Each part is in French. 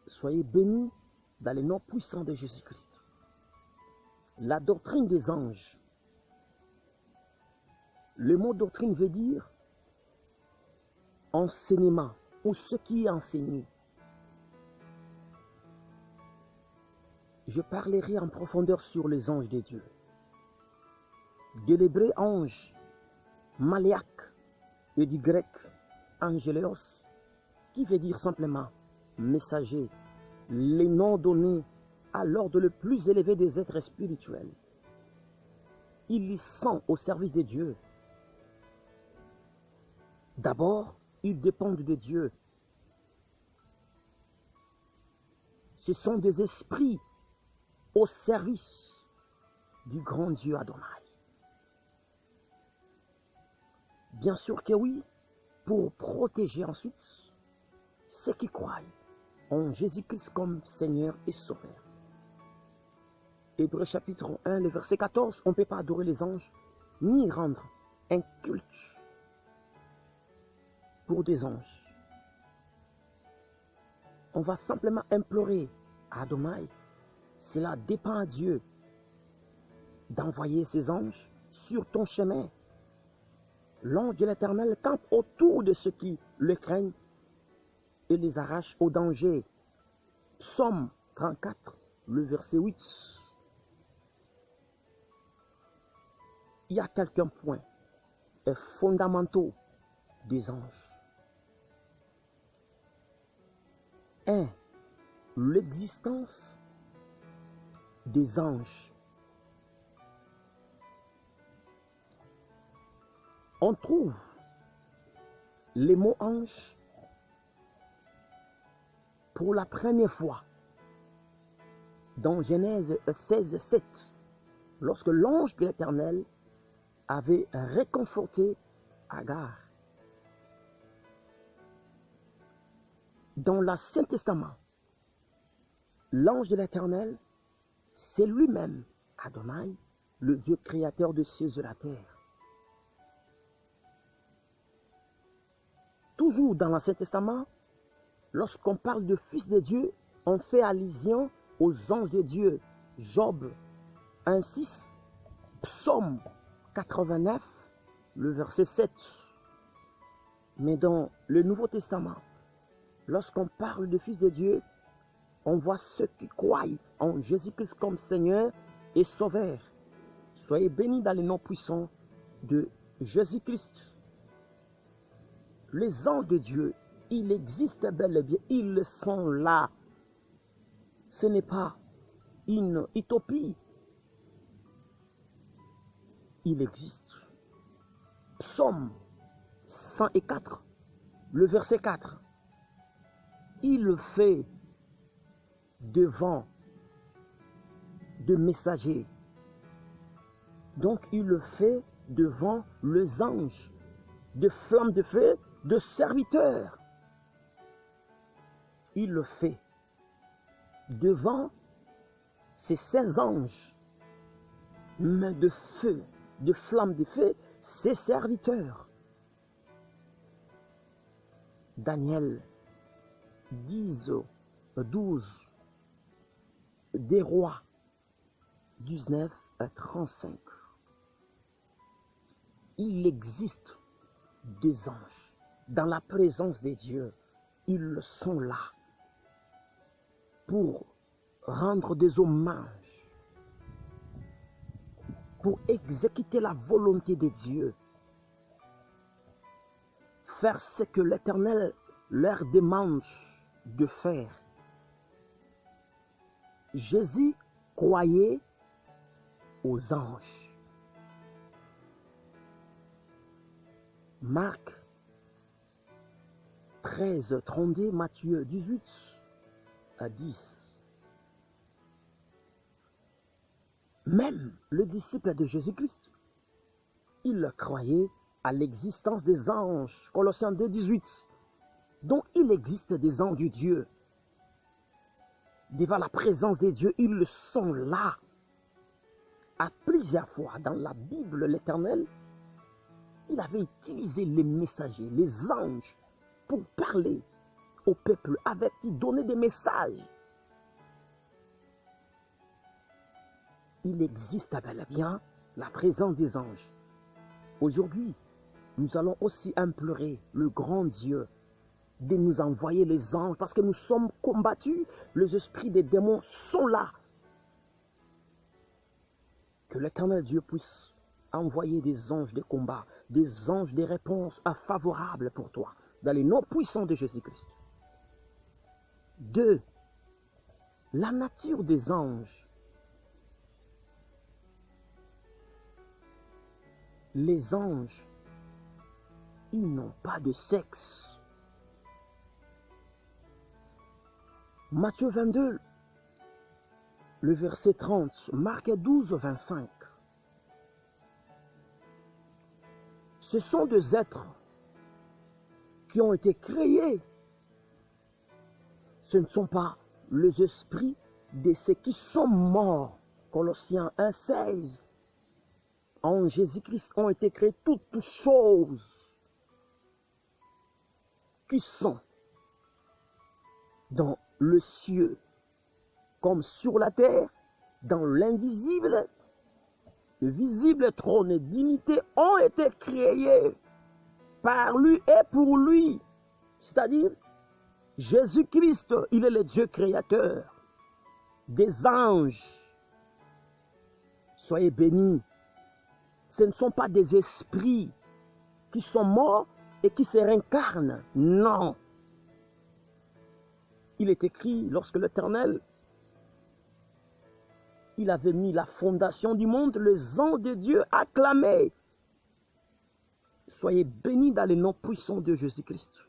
Soyez bénis dans les noms puissants de Jésus-Christ. La doctrine des anges. Le mot doctrine veut dire enseignement ou ce qui est enseigné. Je parlerai en profondeur sur les anges de Dieu. De l'hébreu ange, maléaque, et du grec angéléos, qui veut dire simplement messager, les noms donnés à l'ordre le plus élevé des êtres spirituels. Ils sont au service de Dieu. D'abord, ils dépendent de Dieu. Ce sont des esprits au service du grand Dieu Adonai. Bien sûr que oui, pour protéger ensuite ceux qui croient en Jésus-Christ comme Seigneur et Sauveur. Hébreux chapitre 1, le verset 14, on ne peut pas adorer les anges, ni rendre un culte pour des anges. On va simplement implorer à Adonai. Cela dépend à Dieu d'envoyer ses anges sur ton chemin. L'ange de l'Éternel campe autour de ceux qui le craignent et les arrache au danger. Psaume 34, le verset 8. Il y a quelques points fondamentaux des anges. 1. L'existence des anges. On trouve les mots ange pour la première fois dans Genèse 16, 7, lorsque l'ange de l'Éternel avait réconforté Agar. Dans l'Ancien Testament, l'ange de l'Éternel, c'est lui-même, Adonai, le Dieu créateur des cieux et de la terre. Toujours dans l'Ancien Testament, lorsqu'on parle de fils de Dieu, on fait allusion aux anges de Dieu. Job 1,6, Psaume 89, le verset 7. Mais dans le Nouveau Testament, lorsqu'on parle de fils de Dieu, on voit ceux qui croient en Jésus-Christ comme Seigneur et Sauveur. Soyez bénis dans les noms puissants de Jésus-Christ. Les anges de Dieu, ils existent bel et bien, ils sont là. Ce n'est pas une utopie. Il existe. Psaume 104, le verset 4. Il fait devant de messagers. Donc il le fait devant les anges, de flammes de feu, de serviteurs. Il le fait devant ces 16 anges, mais de feu, de flammes de feu, ses serviteurs. Daniel 10, 12, des rois 19 à 35. Il existe des anges dans la présence de Dieu. Ils sont là pour rendre des hommages, pour exécuter la volonté de Dieu, faire ce que l'Éternel leur demande de faire. Jésus croyait aux anges. Marc 13, 32, Matthieu 18 à 10. Même le disciple de Jésus-Christ, il croyait à l'existence des anges. Colossiens 2, 18. Donc il existe des anges de Dieu. Devant la présence de Dieu, ils sont là. À plusieurs fois dans la Bible, l'Éternel, il avait utilisé les messagers, les anges, pour parler au peuple, avertir, donner des messages. Il existe bel et bien la présence des anges. Aujourd'hui, nous allons aussi implorer le grand Dieu de nous envoyer les anges parce que nous sommes combattus. Les esprits des démons sont là. Que l'Éternel Dieu puisse envoyer des anges de combat, des anges de réponses favorables pour toi, dans les noms puissants de Jésus-Christ. 2. La nature des anges. Les anges, ils n'ont pas de sexe. Matthieu 22, le verset 30, Marc 12, 25. Ce sont des êtres qui ont été créés. Ce ne sont pas les esprits de ceux qui sont morts. Colossiens 1, 16. En Jésus-Christ ont été créées toutes choses qui sont dans le ciel comme sur la terre, dans l'invisible. Le visible trône et dignité ont été créés par lui et pour lui. C'est-à-dire, Jésus-Christ, il est le Dieu créateur des anges. Soyez bénis. Ce ne sont pas des esprits qui sont morts et qui se réincarnent. Non. Il est écrit, lorsque l'Éternel, il avait mis la fondation du monde, les anges de Dieu acclamaient. Soyez bénis dans les noms puissants de Jésus-Christ.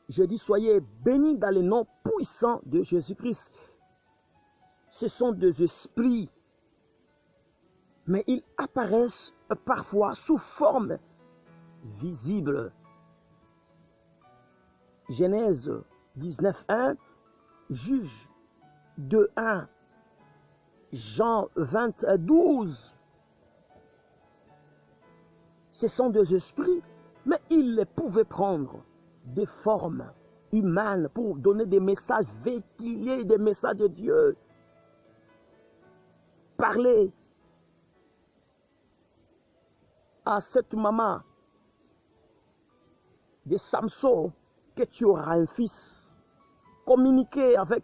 Je dis, soyez bénis dans les noms puissants de Jésus-Christ. Ce sont des esprits, mais ils apparaissent parfois sous forme visible. Genèse 19.1, Juge 2.1, Jean 20.12. Ce sont des esprits, mais ils pouvaient prendre des formes humaines pour donner des messages, véhiculer des messages de Dieu. Parler à cette maman de Samson que tu auras un fils. Communiquer avec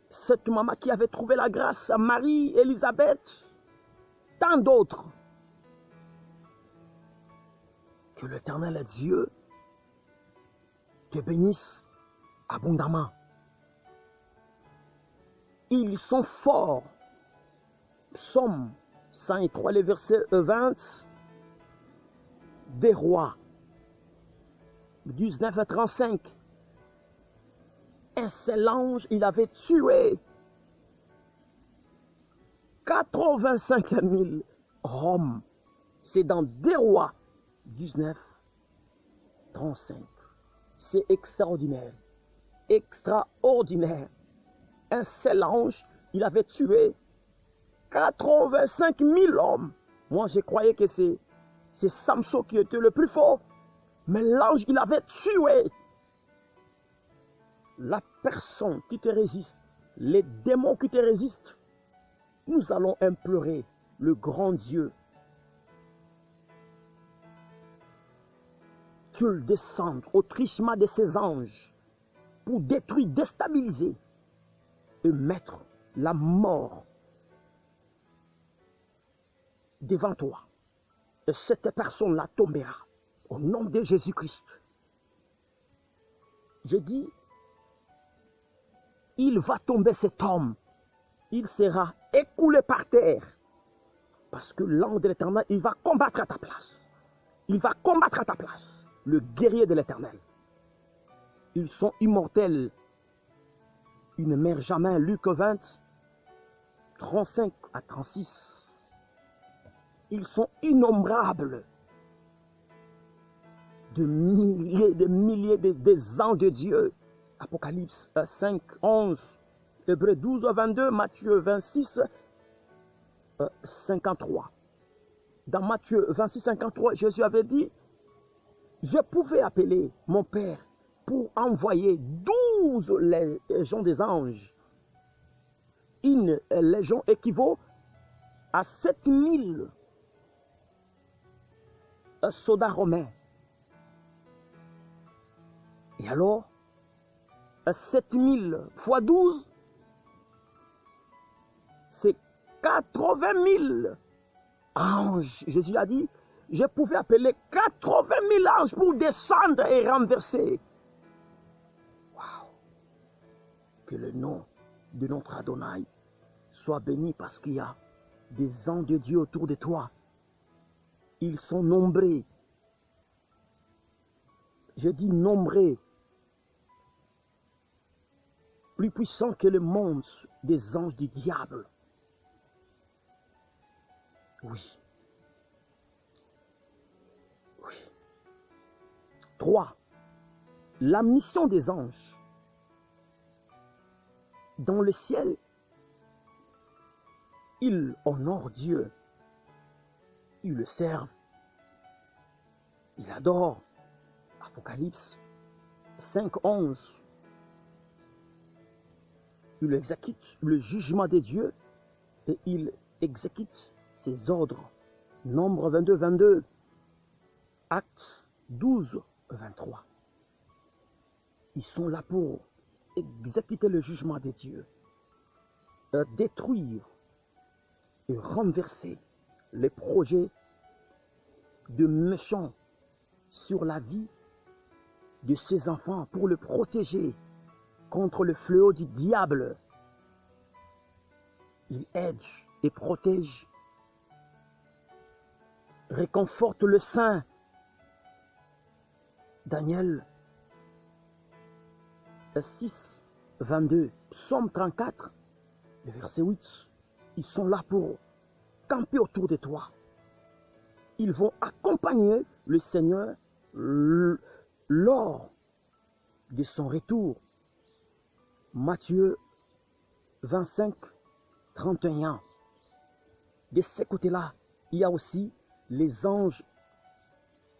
cette maman qui avait trouvé la grâce, Marie, Élisabeth, tant d'autres. Que l'Éternel Dieu te bénisse abondamment. Ils sont forts. Psaume 103, le verset 20. Des rois. 19 à 35. Un seul ange, il avait tué 85 000 hommes. C'est dans Des rois. 19, 35. C'est extraordinaire. Extraordinaire. Un seul ange, il avait tué 85 000 hommes. Moi, je croyais que c'est Samson qui était le plus fort. Mais l'ange, il avait tué. La personne qui te résiste, les démons qui te résistent, nous allons implorer le grand Dieu qu'il descende au trichement de ses anges pour détruire, déstabiliser et mettre la mort devant toi. Et cette personne-là tombera au nom de Jésus-Christ. Je dis, il va tomber cet homme. Il sera écoulé par terre. Parce que l'ange de l'Éternel, il va combattre à ta place. Il va combattre à ta place. Le guerrier de l'Éternel. Ils sont immortels. Ils ne meurent jamais. Luc 20, 35 à 36. Ils sont innombrables. De milliers des anges de Dieu. Apocalypse 5, 11. Hébreux 12, 22. Matthieu 26, 53. dans Matthieu 26, 53, Jésus avait dit, je pouvais appeler mon Père pour envoyer 12 légions des anges. Une légion équivaut à 7000 soldats romains. Et alors, 7000 fois 12, c'est 80 000 anges. Jésus a dit, je pouvais appeler 80 000 anges pour descendre et renverser. Waouh! Que le nom de notre Adonai soit béni parce qu'il y a des anges de Dieu autour de toi. Ils sont nombreux. Je dis nombreux. Plus puissants que le monde des anges du diable. Oui. Oui. 3. La mission des anges. Dans le ciel, ils honorent Dieu. Ils le servent. Ils adorent. Apocalypse 5:11. Il exécute le jugement de Dieu et il exécute ses ordres. Nombre 22, 22. Actes 12, 23. Ils sont là pour exécuter le jugement de Dieu, détruire et renverser les projets de méchants sur la vie de ses enfants pour le protéger contre le fléau du diable. Il aide et protège, réconforte le saint. Daniel 6, 22, Psaume 34, le verset 8. Ils sont là pour camper autour de toi. Ils vont accompagner le Seigneur lors de son retour. Matthieu 25, 31. De ce côté-là, il y a aussi les anges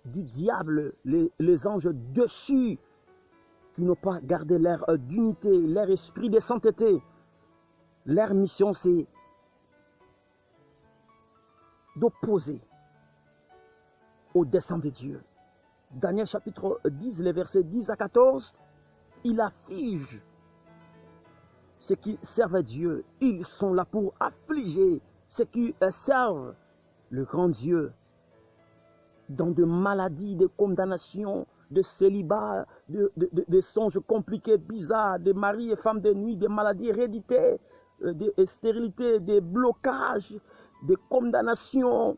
du diable, les anges déchus qui n'ont pas gardé leur dignité, leur esprit de sainteté. Leur mission, c'est d'opposer au dessein de Dieu. Daniel chapitre 10, les versets 10 à 14, il afflige ceux qui servent Dieu. Ils sont là pour affliger ceux qui servent le grand Dieu dans de maladies, de condamnations, de célibat, de songes compliqués, bizarres, de maris et femmes de nuit, des maladies héréditaires, de stérilité, des blocages, des condamnations,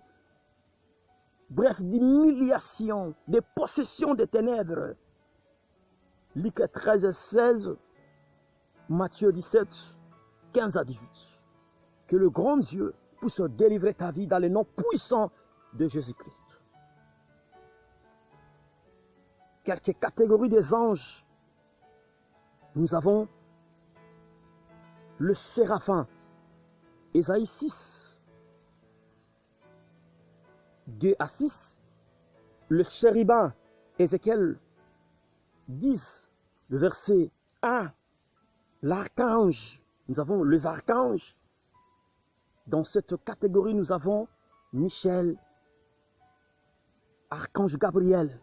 bref, d'humiliation, des possessions des ténèbres. Luc 13, 16, Matthieu 17, 15 à 18. Que le grand Dieu puisse délivrer ta vie dans le nom puissant de Jésus-Christ. Quelques catégories des anges. Nous avons le séraphin, Ésaïe 6, 2 à 6, le chérubin, Ézéchiel 10, le verset 1, l'archange, nous avons les archanges. Dans cette catégorie, nous avons Michel, archange Gabriel,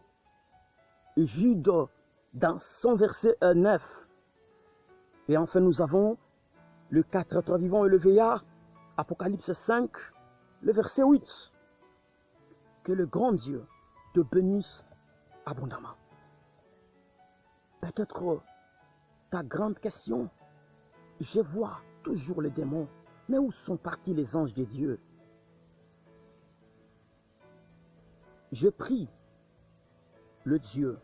Jude dans son verset 9. Et enfin, nous avons le 4 êtres vivants et le veillard, Apocalypse 5, le verset 8. Que le grand Dieu te bénisse abondamment. Peut-être ta grande question, je vois toujours les démons, mais où sont partis les anges de Dieu? Je prie le Dieu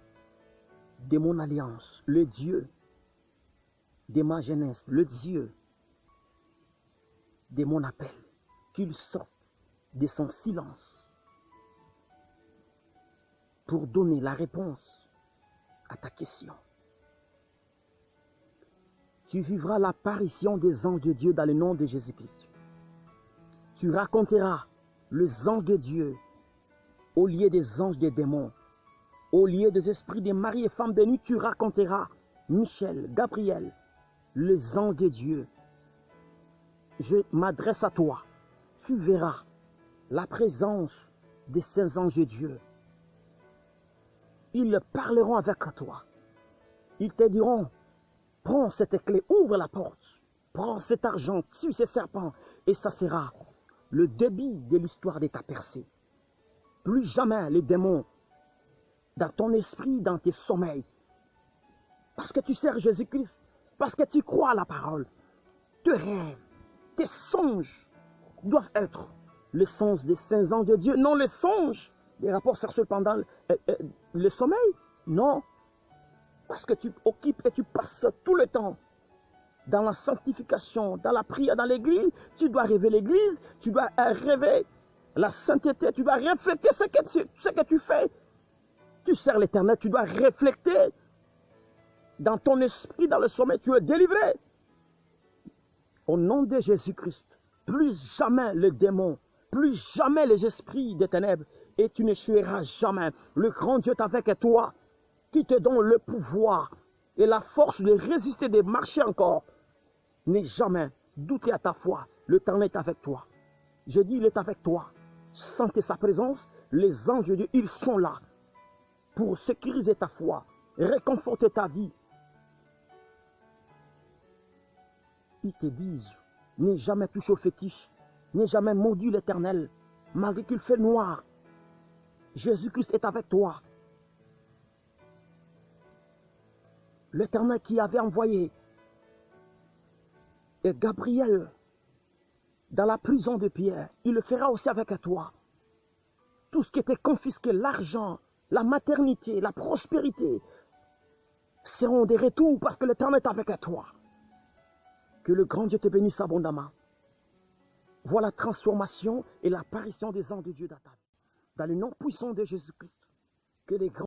de mon alliance, le Dieu de ma jeunesse, le Dieu de mon appel, qu'il sorte de son silence pour donner la réponse à ta question. Tu vivras l'apparition des anges de Dieu dans le nom de Jésus-Christ. Tu raconteras les anges de Dieu, au lieu des anges des démons, au lieu des esprits des maris et femmes de nuit, tu raconteras, Michel, Gabriel, les anges de Dieu. Je m'adresse à toi, tu verras la présence des saints anges de Dieu. Ils parleront avec toi. Ils te diront, prends cette clé, ouvre la porte, prends cet argent, tue ces serpents, et ça sera le début de l'histoire de ta percée. Plus jamais les démons, dans ton esprit, dans tes sommeils, parce que tu sers Jésus-Christ, parce que tu crois à la parole, tes rêves, tes songes doivent être les songes des saints anges de Dieu, non les songes des rapports sexuels pendant le sommeil, non. Parce que tu occupes et tu passes tout le temps dans la sanctification, dans la prière, dans l'église. Tu dois rêver l'église, tu dois rêver la sainteté, tu dois refléter ce que tu fais. Tu sers l'Éternel, tu dois refléter dans ton esprit, dans le sommeil, tu es délivré. Au nom de Jésus-Christ, plus jamais les démons, plus jamais les esprits des ténèbres, et tu n'échoueras jamais. Le grand Dieu est avec toi, qui te donne le pouvoir et la force de résister, de marcher encore. N'aie jamais douté à ta foi. L'Éternel est avec toi. Je dis, il est avec toi. Sentez sa présence. Les anges de Dieu, ils sont là pour sécuriser ta foi, réconforter ta vie. Ils te disent, n'aie jamais touché au fétiche, n'aie jamais maudit l'Éternel, malgré qu'il fait noir. Jésus-Christ est avec toi. L'Éternel qui avait envoyé et Gabriel dans la prison de Pierre, il le fera aussi avec toi. Tout ce qui était confisqué, l'argent, la maternité, la prospérité, seront des retours parce que l'Éternel est avec toi. Que le grand Dieu te bénisse abondamment. Voilà la transformation et l'apparition des anges de Dieu dans ta vie. Dans le nom puissant de Jésus-Christ, que les grands